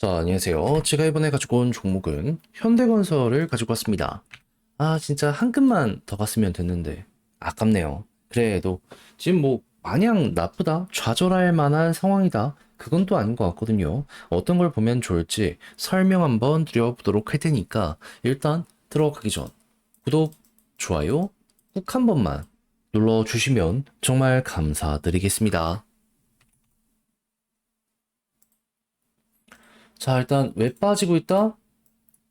자, 안녕하세요. 제가 이번에 가지고 온 종목은 현대건설을 가지고 왔습니다. 아, 진짜 한 끗만 더 갔으면 됐는데, 아깝네요. 그래도 지금 뭐, 마냥 나쁘다, 좌절할 만한 상황이다. 그건 또 아닌 것 같거든요. 어떤 걸 보면 좋을지 설명 한번 드려보도록 할 테니까, 일단 들어가기 전, 구독, 좋아요 꾹 한 번만 눌러주시면 정말 감사드리겠습니다. 자, 일단 왜 빠지고 있다?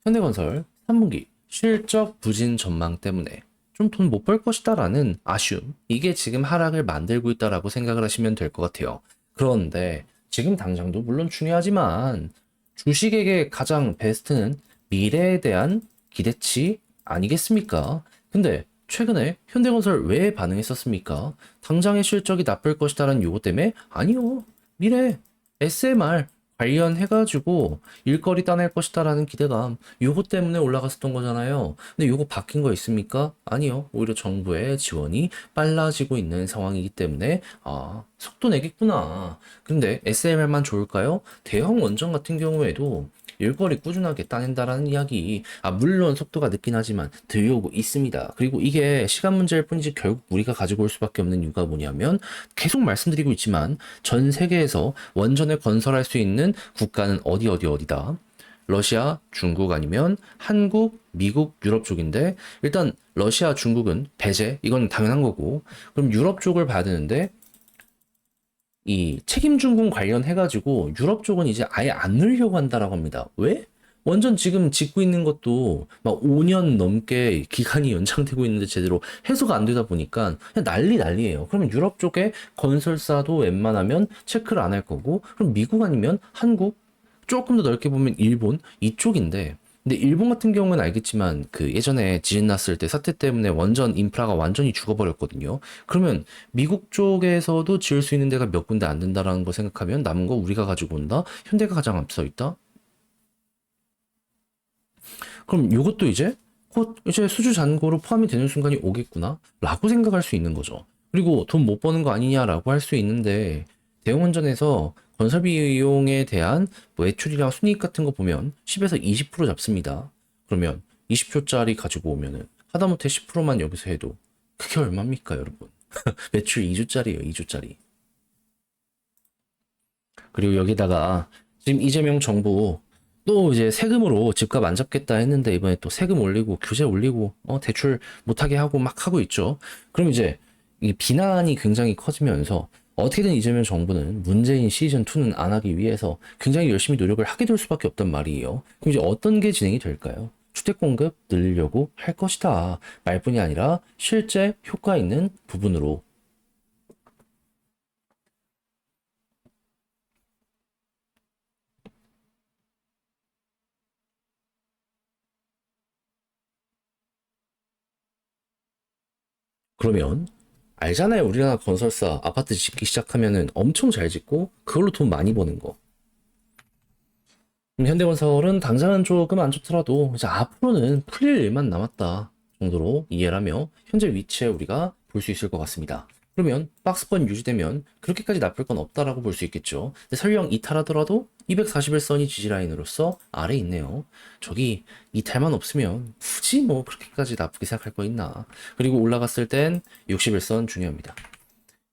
현대건설 3분기 실적 부진 전망 때문에 좀 돈 못 벌 것이다라는 아쉬움. 이게 지금 하락을 만들고 있다라고 생각을 하시면 될 것 같아요. 그런데 지금 당장도 물론 중요하지만 주식에게 가장 베스트는 미래에 대한 기대치 아니겠습니까? 근데 최근에 현대건설 왜 반응했었습니까? 당장의 실적이 나쁠 것이다라는 요거 때문에 아니요. 미래 SMR 관련해가지고 일거리 따낼 것이다라는 기대감, 요거 때문에 올라갔었던 거잖아요. 근데 요거 바뀐 거 있습니까? 아니요. 오히려 정부의 지원이 빨라지고 있는 상황이기 때문에, 아, 속도 내겠구나. 근데 SMR만 좋을까요? 대형 원전 같은 경우에도 일거리 꾸준하게 따낸다라는 이야기, 아, 물론 속도가 늦긴 하지만 들려오고 있습니다. 그리고 이게 시간 문제일 뿐이지 결국 우리가 가지고 올 수밖에 없는 이유가 뭐냐면, 계속 말씀드리고 있지만, 전 세계에서 원전을 건설할 수 있는 국가는 어디다? 러시아, 중국 아니면 한국, 미국, 유럽 쪽인데 일단 러시아, 중국은 배제 이건 당연한 거고 그럼 유럽 쪽을 봐야 되는데 이 책임 준공 관련해가지고 유럽 쪽은 이제 아예 안 넣으려고 한다라고 합니다. 왜? 원전 지금 짓고 있는 것도 막 5년 넘게 기간이 연장되고 있는데 제대로 해소가 안 되다 보니까 그냥 난리예요. 그러면 유럽 쪽에 건설사도 웬만하면 체크를 안 할 거고 그럼 미국 아니면 한국 조금 더 넓게 보면 일본 이쪽인데 근데 일본 같은 경우는 알겠지만 그 예전에 지진 났을 때 사태 때문에 원전 인프라가 완전히 죽어버렸거든요. 그러면 미국 쪽에서도 지을 수 있는 데가 몇 군데 안 된다라는 거 생각하면 남은 거 우리가 가지고 온다? 현대가 가장 앞서 있다? 그럼 이것도 이제 곧 이제 수주 잔고로 포함이 되는 순간이 오겠구나? 라고 생각할 수 있는 거죠. 그리고 돈 못 버는 거 아니냐라고 할 수 있는데 대형원전에서 건설비 이용에 대한 뭐 매출이랑 순이익 같은 거 보면 10에서 20% 잡습니다. 그러면 20조짜리 가지고 오면은 하다못해 10%만 여기서 해도 그게 얼마입니까, 여러분? 매출 2조짜리예요, 2조짜리. 그리고 여기다가 지금 이재명 정부 또 이제 세금으로 집값 안 잡겠다 했는데 이번에 또 세금 올리고 규제 올리고 대출 못하게 하고 막 하고 있죠. 그럼 이제 이 비난이 굉장히 커지면서 어떻게든 이재명 정부는 문재인 시즌2는 안 하기 위해서 굉장히 열심히 노력을 하게 될 수밖에 없단 말이에요. 그럼 이제 어떤 게 진행이 될까요? 주택 공급 늘리려고 할 것이다. 말뿐이 아니라 실제 효과 있는 부분으로 그러면 알잖아요. 우리나라 건설사 아파트 짓기 시작하면은 엄청 잘 짓고 그걸로 돈 많이 버는 거. 현대건설은 당장은 조금 안 좋더라도 이제 앞으로는 풀릴 일만 남았다 정도로 이해를 하며 현재 위치에 우리가 볼 수 있을 것 같습니다. 그러면 박스권 유지되면 그렇게까지 나쁠 건 없다라고 볼 수 있겠죠. 근데 설령 이탈하더라도 241선이 지지라인으로서 아래 있네요. 저기 이탈만 없으면 굳이 뭐 그렇게까지 나쁘게 생각할 거 있나. 그리고 올라갔을 땐 61선 중요합니다.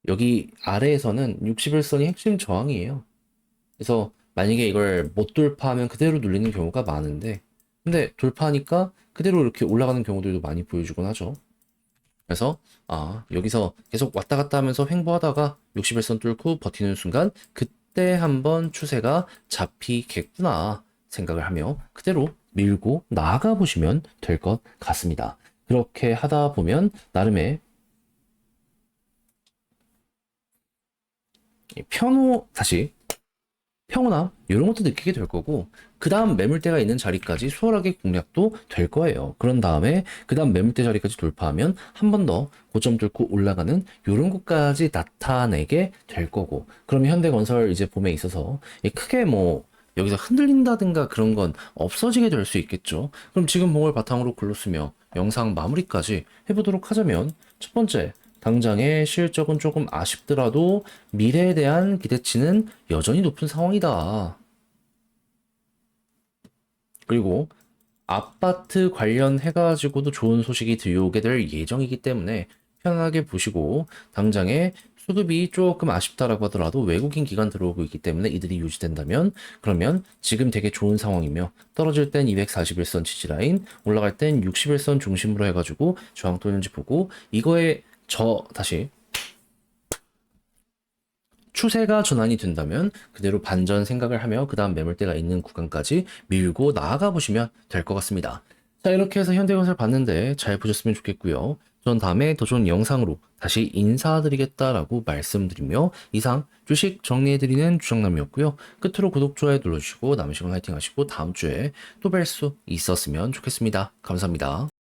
여기 아래에서는 61선이 핵심 저항이에요. 그래서 만약에 이걸 못 돌파하면 그대로 눌리는 경우가 많은데 근데 돌파하니까 그대로 이렇게 올라가는 경우들도 많이 보여주곤 하죠. 그래서 여기서 계속 왔다 갔다 하면서 횡보하다가 61선 뚫고 버티는 순간 그때 한번 추세가 잡히겠구나 생각을 하며 그대로 밀고 나아가 보시면 될 것 같습니다. 그렇게 하다 보면 나름의 다시 평온함 이런 것도 느끼게 될 거고 그 다음 매물대가 있는 자리까지 수월하게 공략도 될 거예요. 그런 다음에 그 다음 매물대 자리까지 돌파하면 한 번 더 고점 뚫고 올라가는 이런 것까지 나타내게 될 거고 그러면 현대건설 이제 봄에 있어서 크게 뭐 여기서 흔들린다든가 그런 건 없어지게 될 수 있겠죠. 그럼 지금 봉을 바탕으로 글로쓰며 영상 마무리까지 해보도록 하자면 첫 번째 당장의 실적은 조금 아쉽더라도 미래에 대한 기대치는 여전히 높은 상황이다. 그리고 아파트 관련해가지고도 좋은 소식이 들려오게 될 예정이기 때문에 편하게 보시고 당장에 수급이 조금 아쉽다라고 하더라도 외국인 기관 들어오고 있기 때문에 이들이 유지된다면 그러면 지금 되게 좋은 상황이며 떨어질 땐 241선 지지라인 올라갈 땐 61선 중심으로 해가지고 저항 또 있는지 보고 이거에 다시 추세가 전환이 된다면 그대로 반전 생각을 하며 그 다음 매물대가 있는 구간까지 밀고 나아가 보시면 될 것 같습니다. 자, 이렇게 해서 현대건설 봤는데 잘 보셨으면 좋겠고요. 전 다음에 더 좋은 영상으로 다시 인사드리겠다라고 말씀드리며 이상 주식 정리해드리는 주정남이었고요. 끝으로 구독, 좋아요 눌러주시고 남은 시간 화이팅 하시고 다음 주에 또 뵐 수 있었으면 좋겠습니다. 감사합니다.